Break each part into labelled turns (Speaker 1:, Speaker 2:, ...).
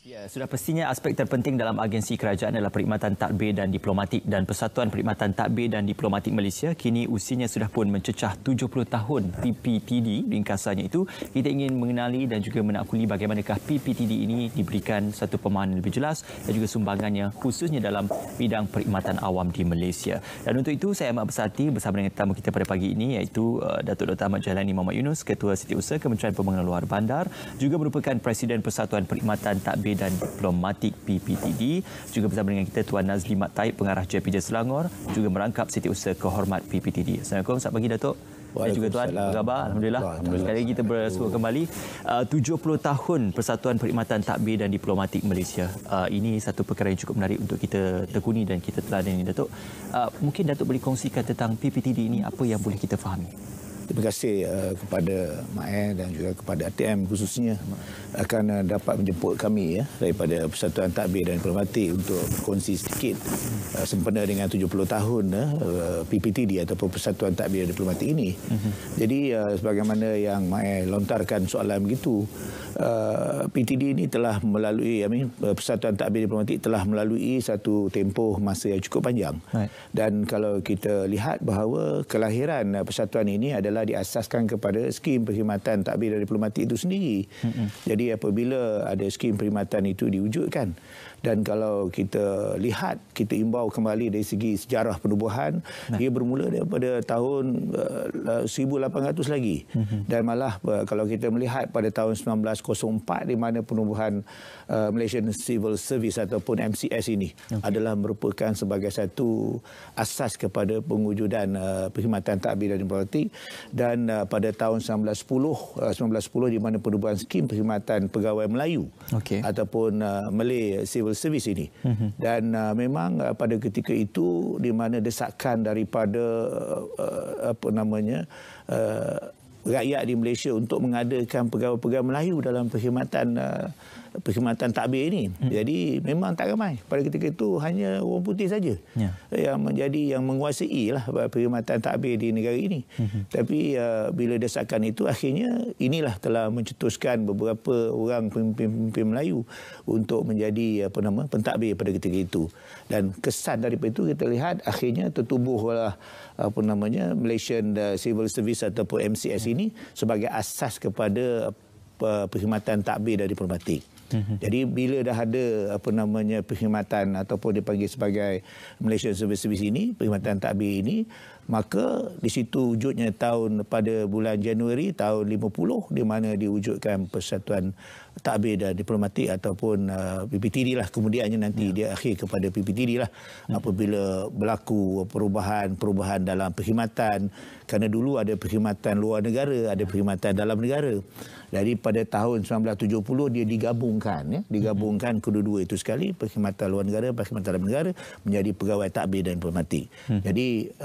Speaker 1: Ya, sudah pastinya aspek terpenting dalam agensi kerajaan adalah Perkhidmatan Tadbir dan Diplomatik, dan Persatuan Perkhidmatan Tadbir dan Diplomatik Malaysia kini usianya sudah pun mencecah 70 tahun. PPTD ringkasannya itu, kita ingin mengenali dan juga menakuli bagaimanakah PPTD ini diberikan satu pemahaman lebih jelas dan juga sumbangannya khususnya dalam bidang perkhidmatan awam di Malaysia. Dan untuk itu saya amat bersahati bersama dengan tetamu kita pada pagi ini, iaitu Datuk Dr. Ahmad Jailani Muhammad Yunus, Ketua Setiausaha Kementerian Pembangunan Luar Bandar, juga merupakan Presiden Persatuan Perkhidmatan Tadbir dan Diplomatik PPTD, juga bersama dengan kita Tuan Nazli Mat Taib, Pengarah JPJ Selangor, juga merangkap Setiausaha Kehormat PPTD. Assalamualaikum, selamat pagi Datuk. Dan juga Tuan, apa khabar? Alhamdulillah. Sekali lagi kita bersua kembali. 70 tahun Persatuan Perkhidmatan Tadbir dan Diplomatik Malaysia. Ini satu perkara yang cukup menarik untuk kita tekuni dan kita teladani, Datuk. Mungkin Datuk boleh kongsikan tentang PPTD ini, apa yang boleh kita fahami?
Speaker 2: Terima kasih kepada Mae dan juga kepada ATM khususnya akan dapat menjemput kami daripada Persatuan Tadbir dan Diplomatik untuk berkongsi sedikit sempena dengan 70 tahun PPTD ataupun Persatuan Tadbir dan Diplomatik ini. Jadi sebagaimana yang Mae lontarkan soalan begitu, PTD ini telah melalui Persatuan Tadbir Diplomatik telah melalui satu tempoh masa yang cukup panjang. Dan kalau kita lihat bahawa kelahiran persatuan ini adalah diasaskan kepada skim perkhidmatan tadbir dan diplomatik itu sendiri. Jadi apabila ada skim perkhidmatan itu diwujudkan, dan kalau kita lihat, kita imbau kembali dari segi sejarah penubuhan, ia bermula daripada tahun 1800 lagi. Dan malah kalau kita melihat pada tahun 1904 di mana penubuhan Malaysian Civil Service ataupun MCS ini adalah merupakan sebagai satu asas kepada pengujudan perkhidmatan tadbir dan diplomatik. Dan pada tahun 1910 di mana penubuhan skim perkhidmatan pegawai Melayu ataupun Malay Civil Service ini. Dan memang pada ketika itu di mana desakan daripada rakyat di Malaysia untuk mengadakan pegawai-pegawai Melayu dalam perkhidmatan tadbir ini. Jadi memang tak ramai. Pada ketika itu hanya orang putih saja yang menguasai perkhidmatan tadbir di negara ini. Tapi bila desakan itu, akhirnya inilah telah mencetuskan beberapa orang pemimpin Melayu untuk menjadi pentadbir pada ketika itu. Dan kesan daripada itu kita lihat akhirnya tertubuhlah Malaysian Civil Service ataupun MCS ini sebagai asas kepada perkhidmatan tadbir dan diplomatik. Jadi bila dah ada perkhidmatan ataupun dipanggil sebagai Malaysian Civil Service ini, perkhidmatan tadbir ini, maka di situ wujudnya pada bulan Januari tahun 50 di mana diwujudkan Persatuan Tadbir dan Diplomatik ataupun PPTD lah, kemudiannya nanti dia akhir kepada PPTD lah apabila berlaku perubahan dalam perkhidmatan, kerana dulu ada perkhidmatan luar negara, ada perkhidmatan dalam negara. Jadi pada tahun 1970 dia digabungkan kedua-dua itu sekali, perkhidmatan luar negara, perkhidmatan dalam negara, menjadi pegawai tadbir dan diplomatik. Jadi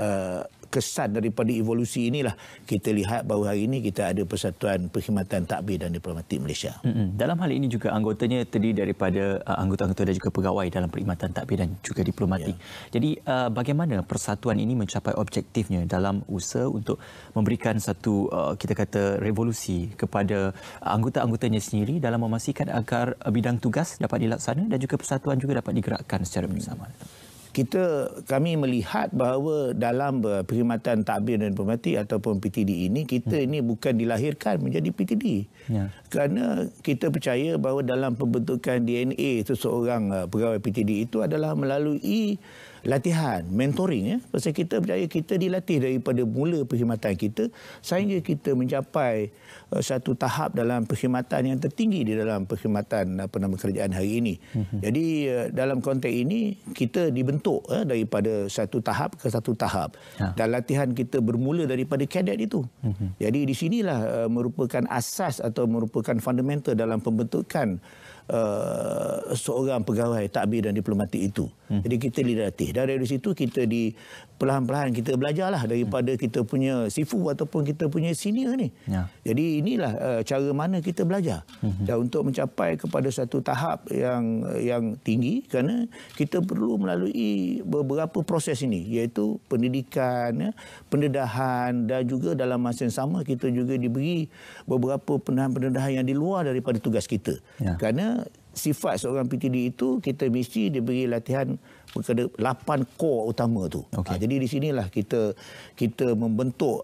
Speaker 2: kesan daripada evolusi inilah kita lihat bahawa hari ini kita ada Persatuan Perkhidmatan Tadbir dan Diplomatik Malaysia.
Speaker 1: Dalam hal ini juga anggotanya terdiri daripada anggota-anggota dan juga pegawai dalam perkhidmatan tadbir dan juga diplomatik. Jadi bagaimana persatuan ini mencapai objektifnya dalam usaha untuk memberikan satu kita kata revolusi kepada anggota-anggotanya sendiri dalam memastikan agar bidang tugas dapat dilaksana dan juga persatuan juga dapat digerakkan secara bersama?
Speaker 2: Kami melihat bahawa dalam perkhidmatan tadbir dan diplomatik ataupun PTD ini, kita ini bukan dilahirkan menjadi PTD. Kerana kita percaya bahawa dalam pembentukan DNA seseorang pegawai PTD itu adalah melalui latihan, mentoring. Pasal kita percaya kita dilatih daripada mula perkhidmatan kita sehingga kita mencapai satu tahap dalam perkhidmatan yang tertinggi di dalam perkhidmatan kerajaan hari ini. Jadi dalam konteks ini kita dibentuk daripada satu tahap ke satu tahap. Dan latihan kita bermula daripada kadet itu. Jadi di sinilah merupakan asas atau merupakan fundamental dalam pembentukan seorang pegawai tadbir dan diplomatik itu. Jadi kita dilatih. Dari situ kita perlahan-lahan kita belajarlah daripada kita punya sifu ataupun kita punya senior ni. Jadi inilah cara mana kita belajar. Dan untuk mencapai kepada satu tahap yang tinggi, kerana kita perlu melalui beberapa proses ini, iaitu pendidikan, pendedahan, dan juga dalam masa yang sama kita juga diberi beberapa pendedahan yang di luar daripada tugas kita. Kerana sifat seorang PTD itu kita mesti diberi latihan kepada 8 core utama tu. Jadi di sinilah kita membentuk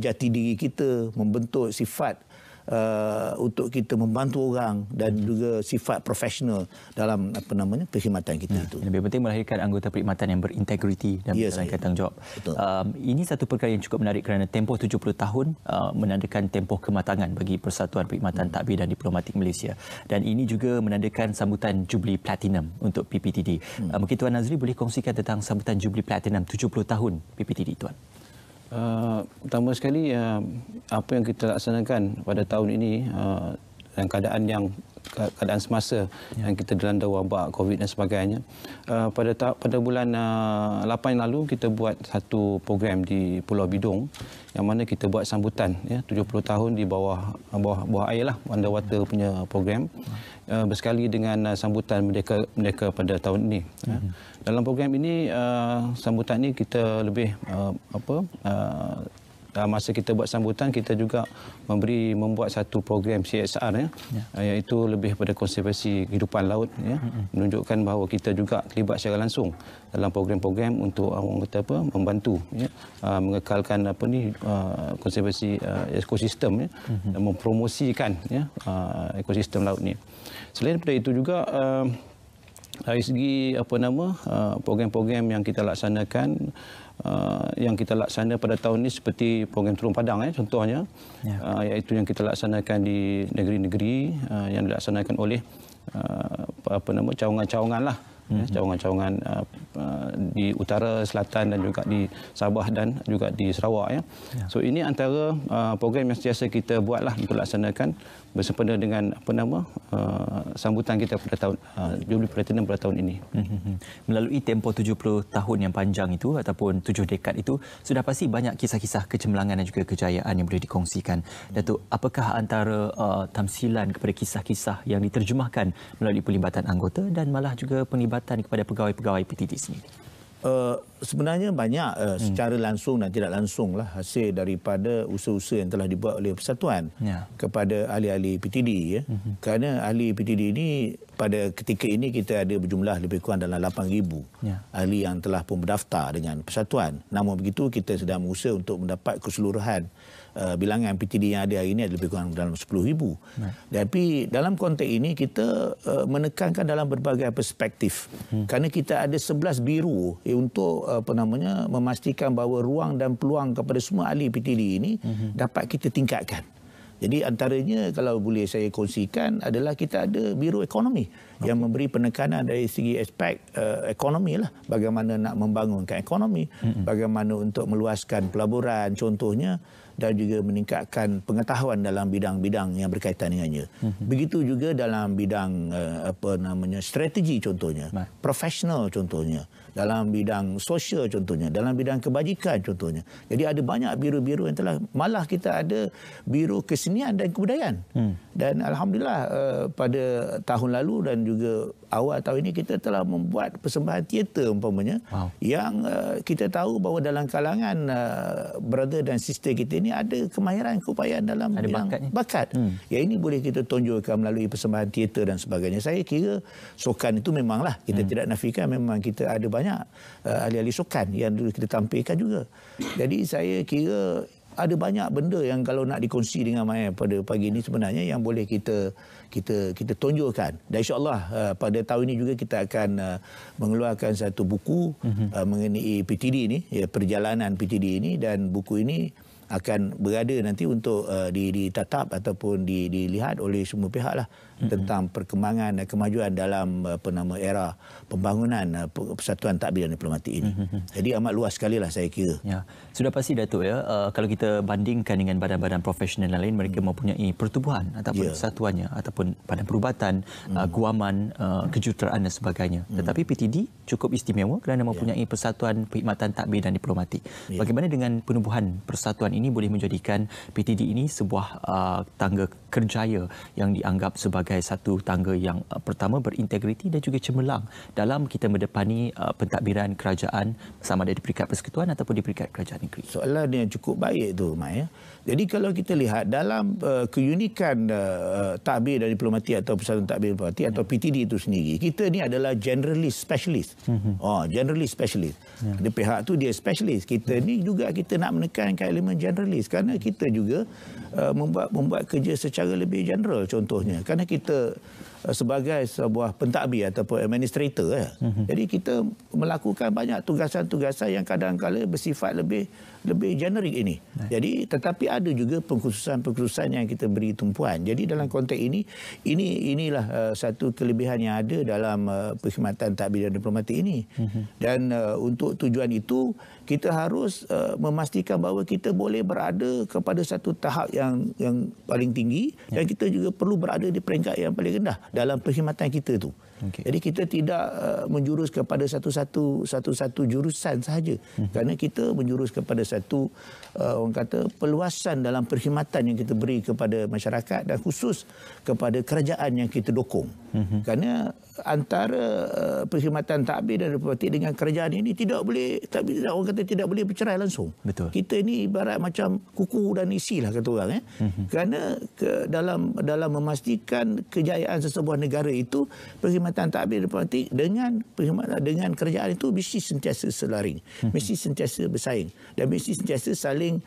Speaker 2: jati diri kita, membentuk sifat untuk kita membantu orang dan juga sifat profesional dalam perkhidmatan kita itu.
Speaker 1: Lebih penting melahirkan anggota perkhidmatan yang berintegriti dan menjalankan tanggungjawab. Ini satu perkara yang cukup menarik kerana tempoh 70 tahun menandakan tempoh kematangan bagi Persatuan Perkhidmatan Tadbir dan Diplomatik Malaysia. Dan ini juga menandakan sambutan Jubli Platinum untuk PPTD. Mungkin Tuan Nazri boleh kongsikan tentang sambutan Jubli Platinum 70 tahun PPTD, Tuan.
Speaker 3: Pertama sekali, apa yang kita laksanakan pada tahun ini dan keadaan semasa yang kita dilanda wabak COVID dan sebagainya. Pada bulan 8 yang lalu kita buat satu program di Pulau Bidong yang mana kita buat sambutan 70 tahun di bawah air lah, underwater punya program bersekali dengan sambutan Merdeka pada tahun ini. Dalam program ini, sambutan ini kita lebih dalam masa kita buat sambutan, kita juga membuat satu program CSR iaitu lebih pada konservasi kehidupan laut, menunjukkan bahawa kita juga terlibat secara langsung dalam program-program untuk orang kata membantu mengekalkan konservasi ekosistem dan mempromosikan ekosistem laut ni. Selain daripada itu juga dari segi program-program yang kita laksanakan pada tahun ini seperti program Turun Padang contohnya, iaitu yang kita laksanakan di negeri-negeri yang dilaksanakan oleh cawangan-cawangan lah, cawangan-cawangan di utara, selatan dan juga di Sabah dan juga di Sarawak. So ini antara program yang sentiasa kita buatlah untuk laksanakan bersempena dengan sambutan kita pada tahun Jubli Platinum pada tahun ini.
Speaker 1: Melalui tempoh 70 tahun yang panjang itu ataupun 7 dekad itu, sudah pasti banyak kisah-kisah kecemerlangan dan juga kejayaan yang boleh dikongsikan. Datuk, apakah antara tamsilan kepada kisah-kisah yang diterjemahkan melalui pelibatan anggota dan malah juga pelibatan kepada pegawai-pegawai PTD sendiri?
Speaker 2: Sebenarnya banyak secara langsung dan tidak langsung lah hasil daripada usaha-usaha yang telah dibuat oleh Persatuan kepada ahli-ahli PTD. Kerana ahli PTD ini pada ketika ini kita ada berjumlah lebih kurang dalam 8,000 ahli yang telah pun berdaftar dengan Persatuan. Namun begitu, kita sedang berusaha untuk mendapat keseluruhan bilangan PTD yang ada hari ini lebih kurang dalam 10,000. Tapi dalam konteks ini kita menekankan dalam berbagai perspektif. Kerana kita ada 11 biru untuk memastikan bahawa ruang dan peluang kepada semua ahli PTD ini dapat kita tingkatkan. Jadi antaranya kalau boleh saya kongsikan adalah kita ada biro ekonomi yang memberi penekanan dari segi aspek ekonomi lah. Bagaimana nak membangunkan ekonomi, bagaimana untuk meluaskan pelaburan contohnya, dan juga meningkatkan pengetahuan dalam bidang-bidang yang berkaitan dengannya. Begitu juga dalam bidang strategi contohnya, profesional contohnya, dalam bidang sosial contohnya, dalam bidang kebajikan contohnya. Jadi ada banyak biro-biro yang telah, malah kita ada biro kesenian dan kebudayaan. Dan alhamdulillah pada tahun lalu dan juga awal tahun ini kita telah membuat persembahan teater umpamanya yang kita tahu bahawa dalam kalangan brother dan sister kita ini ada kemahiran keupayaan dalam bidang bakat. Yang ini boleh kita tonjolkan melalui persembahan teater dan sebagainya. Saya kira sukan itu memanglah kita tidak nafikan, memang kita ada banyak ahli-ahli sukan yang dulu kita tampilkan juga. Jadi saya kira ada banyak benda yang kalau nak dikongsi dengan Mai pada pagi ini sebenarnya yang boleh kita tonjolkan. Dan insya-Allah pada tahun ini juga kita akan mengeluarkan satu buku mengenai PTD ini, perjalanan PTD ini, dan buku ini akan berada nanti untuk ditatap ataupun dilihat oleh semua pihak lah tentang perkembangan dan kemajuan dalam era pembangunan Persatuan Tadbir dan Diplomatik ini. Jadi amat luas sekali lah saya kira.
Speaker 1: Ya, sudah pasti Datuk kalau kita bandingkan dengan badan-badan profesional lain, mereka mempunyai pertubuhan ataupun kesatuannya ataupun badan perubatan, guaman, kejuruteraan dan sebagainya. Tetapi PTD cukup istimewa kerana mempunyai Persatuan Perkhidmatan Tadbir dan Diplomatik. Bagaimana dengan penubuhan persatuan ini boleh menjadikan PTD ini sebuah tangga kerjaya yang dianggap sebagai sebagai satu tangga yang pertama berintegriti dan juga cemerlang dalam kita mendepani pentadbiran kerajaan sama ada di peringkat persekutuan ataupun di peringkat kerajaan negeri?
Speaker 2: Soalan yang cukup baik tu, Mai. Jadi kalau kita lihat dalam keunikan tadbir dan diplomatik atau Persatuan Tadbir Diplomatik atau PTD itu sendiri, kita ni adalah generalist specialist. Generalist specialist. Di pihak tu dia specialist. Kita ni juga kita nak menekankan elemen generalist kerana kita juga membuat kerja secara lebih general contohnya. Kerana kita sebagai sebuah pentadbir ataupun administrator. Jadi kita melakukan banyak tugasan-tugasan yang kadang-kadang bersifat lebih generik ini. Jadi tetapi ada juga pengkhususan-pengkhususan yang kita beri tumpuan. Jadi dalam konteks inilah satu kelebihan yang ada dalam perkhidmatan tadbir dan diplomatik ini. Dan untuk tujuan itu kita harus memastikan bahawa kita boleh berada kepada satu tahap yang paling tinggi dan kita juga perlu berada di peringkat yang paling rendah dalam perkhidmatan kita tu. Jadi kita tidak menjurus kepada satu jurusan sahaja. Kerana kita menjurus kepada satu orang kata peluasan dalam perkhidmatan yang kita beri kepada masyarakat dan khusus kepada kerajaan yang kita dukung. Kerana antara perkhidmatan tadbir dan diplomatik dengan kerajaan ini tidak boleh bercerai langsung.
Speaker 1: Betul.
Speaker 2: Kita ini ibarat macam kuku dan isi lah kata orang. Kerana dalam memastikan kejayaan sesebuah negara itu, perkhidmatan tadbir diplomatik dengan kerajaan itu mesti sentiasa selaring, mesti sentiasa bersaing dan mesti sentiasa saling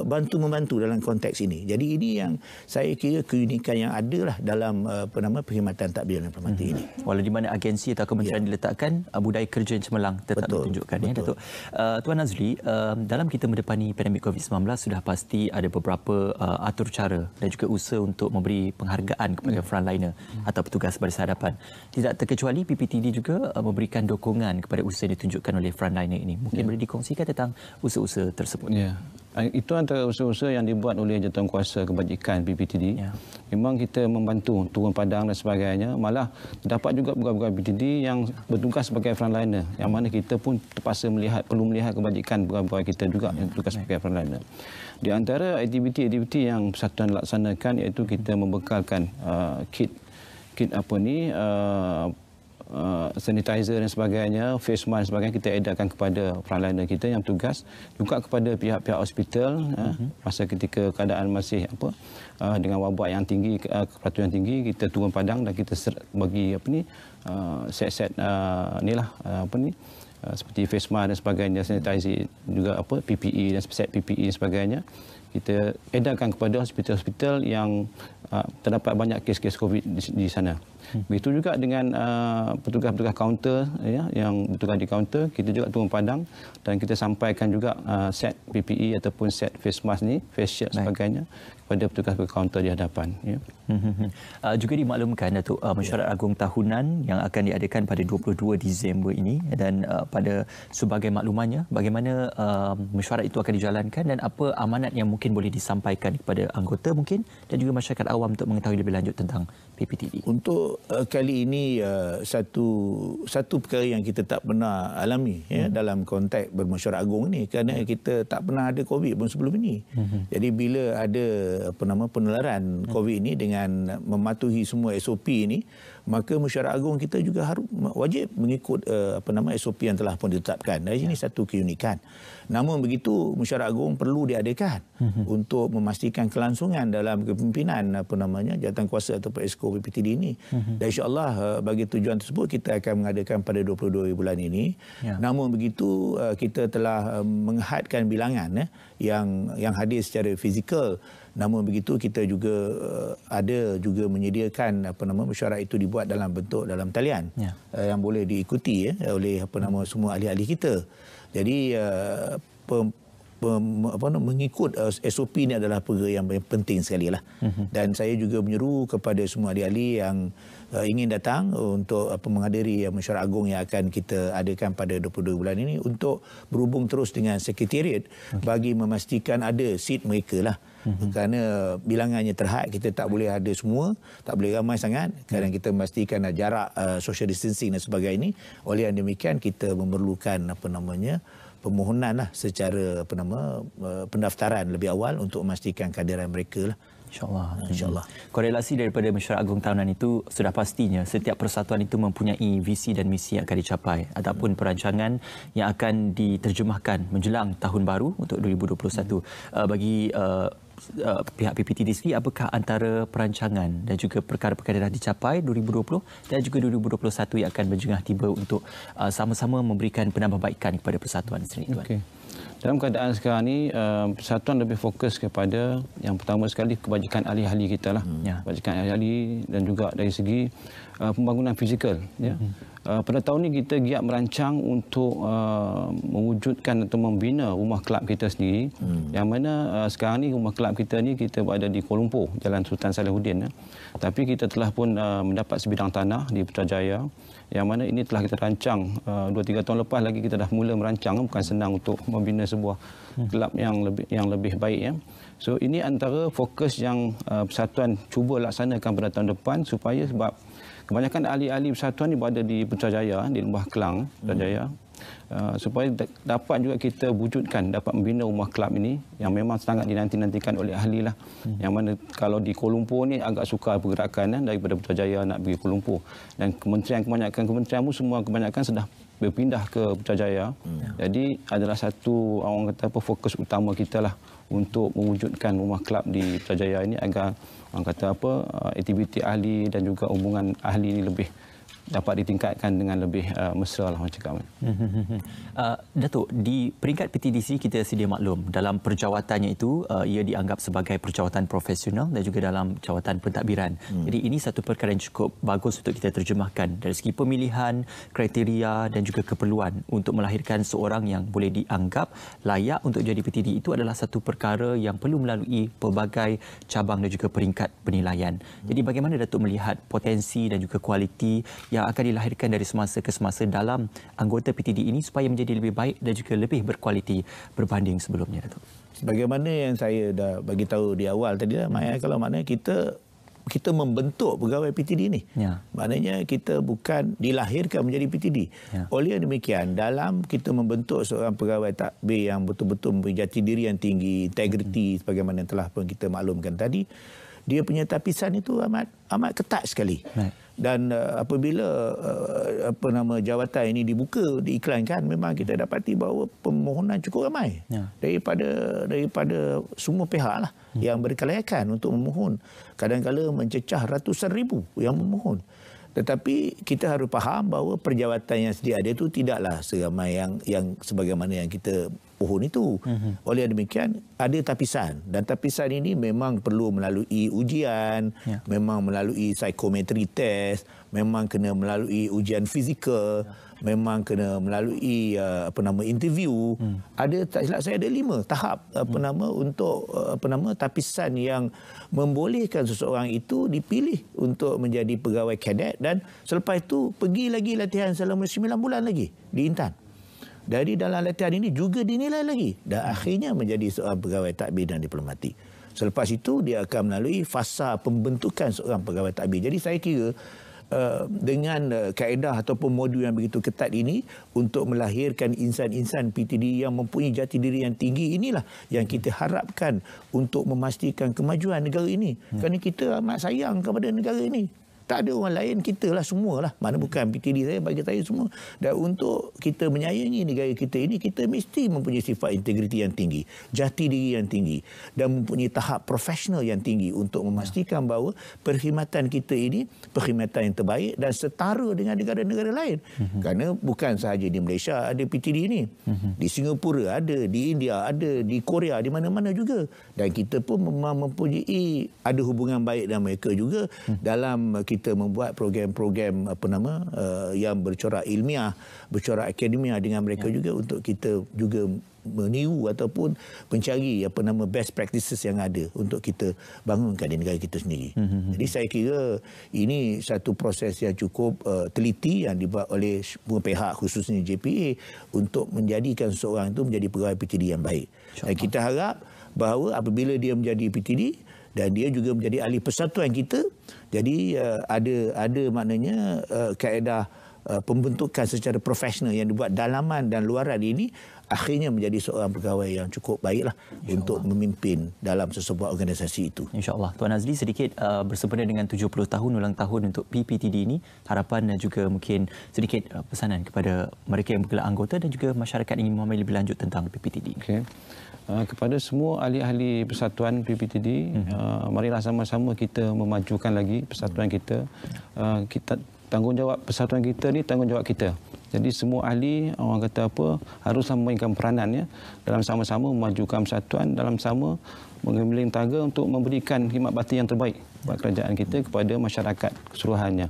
Speaker 2: bantu-membantu dalam konteks ini. Jadi ini yang saya kira keunikan yang ada lah dalam perkhidmatan tadbir dan diplomatik ini.
Speaker 1: Walau di mana agensi atau kementerian diletakkan, budaya kerja yang cemerlang tetap ditunjukkan. Ya, Datuk. Tuan Nazli, dalam kita mendepani pandemik COVID-19 sudah pasti ada beberapa atur cara dan juga usaha untuk memberi penghargaan kepada frontliner atau petugas baris hadapan. Tidak terkecuali PPTD juga memberikan dokongan kepada usaha yang ditunjukkan oleh frontliner ini. Mungkin boleh dikongsikan tentang usaha-usaha tersebut.
Speaker 3: Ya. Itu antara usaha-usaha yang dibuat oleh Jawatankuasa Kebajikan PPTD. Memang kita membantu turun padang dan sebagainya. Malah dapat juga pegawai-pegawai PPTD yang bertugas sebagai frontliner, yang mana kita pun terpaksa perlu melihat kebajikan pegawai kita juga yang bertugas sebagai frontliner. Di antara aktiviti-aktiviti yang persatuan laksanakan iaitu kita membekalkan kit sanitizer dan sebagainya, face mask dan sebagainya kita edarkan kepada frontliner kita yang bertugas, juga kepada pihak-pihak hospital masa ketika keadaan masih dengan wabak yang tinggi, keperaturan yang tinggi, kita turun padang dan kita bagi set-set seperti face mask dan sebagainya, sanitizer juga PPE dan set PPE dan sebagainya. Kita edarkan kepada hospital-hospital yang terdapat banyak kes-kes COVID di sana. Begitu juga dengan petugas-petugas kaunter yang bertugas di kaunter, kita juga turun padang dan kita sampaikan juga set PPE ataupun set face mask ni, face shield dan sebagainya kepada petugas kaunter di hadapan.
Speaker 1: Juga dimaklumkan Datuk, mesyuarat agung tahunan yang akan diadakan pada 22 Disember ini dan pada sebagai maklumannya bagaimana mesyuarat itu akan dijalankan dan apa amanat yang mungkin boleh disampaikan kepada anggota mungkin dan juga masyarakat awam untuk mengetahui lebih lanjut tentang PPTD.
Speaker 2: Untuk kali ini satu perkara yang kita tak pernah alami dalam konteks bermesyuarat agung ini kerana kita tak pernah ada COVID pun sebelum ini. Jadi bila ada penularan COVID ini dengan mematuhi semua SOP ini, maka mesyuarat agung kita juga harus wajib mengikut SOP yang telah pun ditetapkan. Dan ini satu keunikan. Namun begitu, mesyuarat agung perlu diadakan untuk memastikan kelangsungan dalam kepimpinan jawatankuasa atau Exco PPTD ini. Dan insya-Allah bagi tujuan tersebut kita akan mengadakan pada 22 bulan ini. Namun begitu, kita telah menghadkan bilangan yang hadir secara fizikal. Namun begitu kita juga ada juga menyediakan mesyuarat itu dibuat dalam bentuk dalam talian yang boleh diikuti oleh semua ahli-ahli kita. Jadi mengikut SOP ini adalah perkara yang penting sekali lah. Dan saya juga menyeru kepada semua ahli-ahli yang ingin datang untuk menghadiri mesyuarat agung yang akan kita adakan pada 22 bulan ini untuk berhubung terus dengan sekretariat bagi memastikan ada seat mereka lah. Kerana bilangannya terhad, kita tak boleh ada semua, tak boleh ramai sangat. Kadang kita memastikan jarak social distancing dan sebagainya. Oleh yang demikian kita memerlukan permohonan lah secara pendaftaran lebih awal untuk memastikan kehadiran mereka lah.
Speaker 1: InsyaAllah.
Speaker 2: InsyaAllah.
Speaker 1: Korelasi daripada mesyuarat agung tahunan itu sudah pastinya setiap persatuan itu mempunyai visi dan misi yang akan dicapai ataupun perancangan yang akan diterjemahkan menjelang tahun baru untuk 2021. Bagi pihak PPTD sendiri, apakah antara perancangan dan juga perkara-perkara yang dah dicapai 2020 dan juga 2021 yang akan berjengah tiba untuk sama-sama memberikan penambahbaikan kepada persatuan sendiri, Tuan?
Speaker 3: Okey. Dalam keadaan sekarang ni, persatuan lebih fokus kepada yang pertama sekali kebajikan ahli-ahli kita lah. Kebajikan ahli-ahli dan juga dari segi pembangunan fizikal. Ya. Pada tahun ini kita giat merancang untuk mewujudkan atau membina rumah kelab kita sendiri. Yang mana sekarang ni rumah kelab kita ni kita berada di Kuala Lumpur, Jalan Sultan Salihuddin. Tapi kita telah pun mendapat sebidang tanah di Putrajaya. Yang mana ini telah kita rancang 2-3 tahun lepas lagi kita dah mula merancang, bukan senang untuk membina sebuah kelab yang lebih baik, ya. So ini antara fokus yang persatuan cuba laksanakan pada tahun depan, supaya sebab kebanyakan ahli-ahli persatuan ini berada di Putrajaya, di Lembah Kelang Putrajaya, supaya dapat juga kita wujudkan, dapat membina rumah kelab ini yang memang sangat dinanti-nantikan oleh ahli lah. Yang mana kalau di Kuala Lumpur ni agak sukar pergerakan daripada Putrajaya nak pergi Kuala Lumpur, dan kebanyakan kementerian pun semua kebanyakan sudah berpindah ke Putrajaya. Jadi adalah satu orang kata apa fokus utama kita lah untuk mewujudkan rumah kelab di Putrajaya ini agar orang kata apa aktiviti ahli dan juga hubungan ahli ini lebih dapat ditingkatkan dengan lebih mesra lah orang cakap.
Speaker 1: Datuk, di peringkat PTDC kita sedia maklum dalam perjawatannya itu ia dianggap sebagai perjawatan profesional dan juga dalam jawatan pentadbiran. Jadi ini satu perkara yang cukup bagus untuk kita terjemahkan dari segi pemilihan, kriteria dan juga keperluan untuk melahirkan seorang yang boleh dianggap layak untuk jadi PTD. Itu adalah satu perkara yang perlu melalui pelbagai cabang dan juga peringkat penilaian. Jadi bagaimana Datuk melihat potensi dan juga kualiti yang akan dilahirkan dari semasa ke semasa dalam anggota PTD ini supaya menjadi lebih baik dan juga lebih berkualiti berbanding sebelumnya, Datuk?
Speaker 2: Sebagaimana yang saya dah bagi tahu di awal tadi lah, kalau maknanya kita membentuk pegawai PTD ini. Maknanya kita bukan dilahirkan menjadi PTD. Oleh demikian, dalam kita membentuk seorang pegawai takbir yang betul-betul mempunyai jati diri yang tinggi, integriti, sebagaimana yang telah pun kita maklumkan tadi, dia punya tapisan itu amat ketat sekali. Dan apabila jawatan ini dibuka, diiklankan, memang kita dapati bahawa permohonan cukup ramai daripada semua pihak lah yang berkelayakan untuk memohon. Kadang-kadang mencecah ratusan ribu yang memohon. Tetapi kita harus faham bahawa perjawatan yang sedia ada itu tidaklah seramai yang sebagaimana yang kita pohon itu. Oleh demikian, ada tapisan. Dan tapisan ini memang perlu melalui ujian, memang melalui psikometri test, memang kena melalui ujian fizikal, memang kena melalui interview. Ada, tak silap saya, ada 5 tahap untuk tapisan yang membolehkan seseorang itu dipilih untuk menjadi pegawai kadet, dan selepas itu pergi lagi latihan selama 9 bulan lagi di Intan. Dari dalam latihan ini juga dinilai lagi dan akhirnya menjadi seorang pegawai takbir dan diplomatik. Selepas itu dia akan melalui fasa pembentukan seorang pegawai takbir. Jadi saya kira dengan kaedah ataupun modul yang begitu ketat ini untuk melahirkan insan-insan PTD yang mempunyai jati diri yang tinggi, inilah yang kita harapkan untuk memastikan kemajuan negara ini. Kerana kita amat sayang kepada negara ini. Tak ada orang lain, kita lah semualah. Mana bukan PTD saya, bagi saya semua. Dan untuk kita menyayangi negara kita ini, kita mesti mempunyai sifat integriti yang tinggi, jati diri yang tinggi dan mempunyai tahap profesional yang tinggi untuk memastikan bahawa perkhidmatan kita ini perkhidmatan yang terbaik dan setara dengan negara-negara lain. Kerana bukan sahaja di Malaysia ada PTD ini. Di Singapura ada, di India ada, di Korea, di mana-mana juga. Dan kita pun memang mempunyai ada hubungan baik dengan mereka juga dalam kita membuat program-program yang bercorak ilmiah, bercorak akademia dengan mereka juga untuk kita juga meniru ataupun mencari best practices yang ada untuk kita bangunkan di negara kita sendiri. Jadi saya kira ini satu proses yang cukup teliti yang dibuat oleh semua pihak, khususnya JPA, untuk menjadikan seorang itu menjadi pegawai PTD yang baik. Dan kita harap bahawa apabila dia menjadi PTD dan dia juga menjadi ahli persatuan kita, jadi ada maknanya kaedah pembentukan secara profesional yang dibuat dalaman dan luaran ini akhirnya menjadi seorang pegawai yang cukup baiklah untuk memimpin dalam sesebuah organisasi itu.
Speaker 1: InsyaAllah. Tuan Azli, sedikit bersempena dengan 70 tahun ulang tahun untuk PPTD ini, harapan dan juga mungkin sedikit pesanan kepada mereka yang bergelar anggota dan juga masyarakat yang ingin memahami lebih lanjut tentang PPTD.
Speaker 3: Okay. Kepada semua ahli-ahli persatuan PPTD, marilah sama-sama kita memajukan lagi persatuan kita. Kita tanggungjawab persatuan kita ni tanggungjawab kita. Jadi semua ahli, orang kata apa, haruslah memainkan peranan ya, dalam sama-sama memajukan persatuan, dalam sama mengambil taga untuk memberikan khidmat bakti yang terbaik buat kerajaan kita kepada masyarakat keseluruhannya.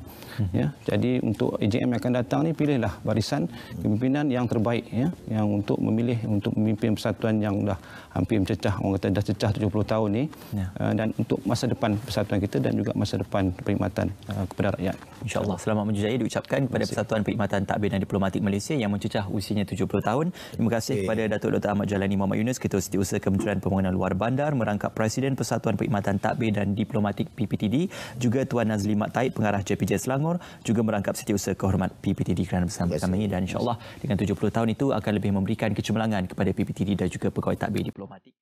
Speaker 3: Ya, jadi untuk AGM yang akan datang ni, pilihlah barisan kepimpinan yang terbaik ya, yang untuk memilih untuk memimpin persatuan yang dah hampir mencecah, orang kata dah cecah 70 tahun ni ya. Dan untuk masa depan persatuan kita dan juga masa depan perkhidmatan kepada rakyat.
Speaker 1: InsyaAllah. Selamat menjaya diucapkan kepada Persatuan Perkhidmatan Takbir dan Diplomatik Malaysia yang mencecah usianya 70 tahun. Terima kasih kepada Datuk Dr. Ahmad Jalani Muhammad Yunus, Ketua Setiausaha Kementerian Pembangunan Luar Bandar, merangkap Presiden Persatuan Perkhidmatan Takbir dan Diplomatik PPTD, juga Tuan Nazli Mat Taib, Pengarah JPJ Selangor, juga merangkap Setiausaha Kehormat PPTD kerana bersama kami, dan insyaAllah dengan 70 tahun itu akan lebih memberikan kecemerlangan kepada PPTD dan juga pegawai takbir diplomatik.